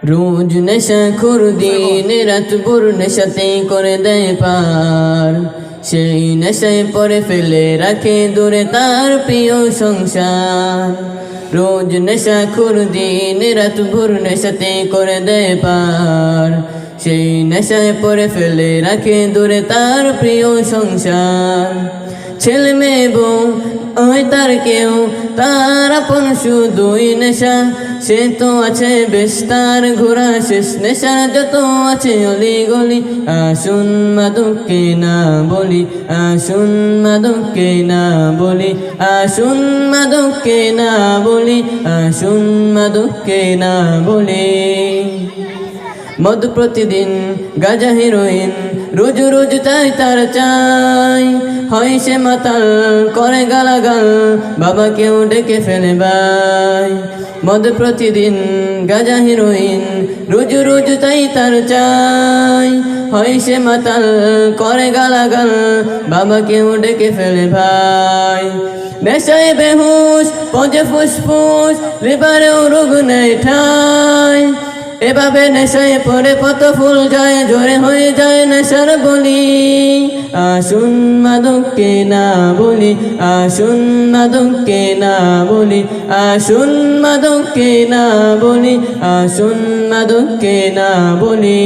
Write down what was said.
রোজ নেশাখোর দিন রাত ভোর নেশাতে করে দেয় পার, সেই নেশায় পরে ফেলে রাখে দূরে তার প্রিয় সংসার। রোজ নেশাখোর দিন রাত ভোর নেশাতে করে দেয় পার, সেই নেশায় পরে ফেলে রাখে দূরে তার প্রিয় সংসার। ছেলে মেয়ে বউ ওই তার কেউ, তার আপন শুধুই নেশা, সে তো আছে বেশ তার ঘোরা শেষ। নেশা যত আছে অলি গলি, আসুন মাদককে না বলি, আসুন মাদককে না বলি, আসুন মাদককে না বলি, আসুন মাদককে না বলি। মদ প্রতিদিন গাঁজা হেরোইন রোজ রোজ তাই তার চাই, হয় সে মাতাল করে গালাগাল বাবাকেও ডেকে ফেলে ভাই। মদ প্রতিদিন গাঁজা হেরোইন রোজ রোজ তাই তার চাই, হয় সে মাতাল করে গালাগাল বাবাকেও ডেকে ফেলে ভাই। নেশায় বেহুশ পজে ফুসফুস লিভারেও রোগ নেয় ঠাই, এভাবে নেশায় পরে কত ফুল যায় জোরে হয়ে যায় নেশার বলি। আসুন মাদককে না বলি, আসুন মাদককে না বলি, আসুন মাদককে না বলি, আসুন মাদককে না বলি।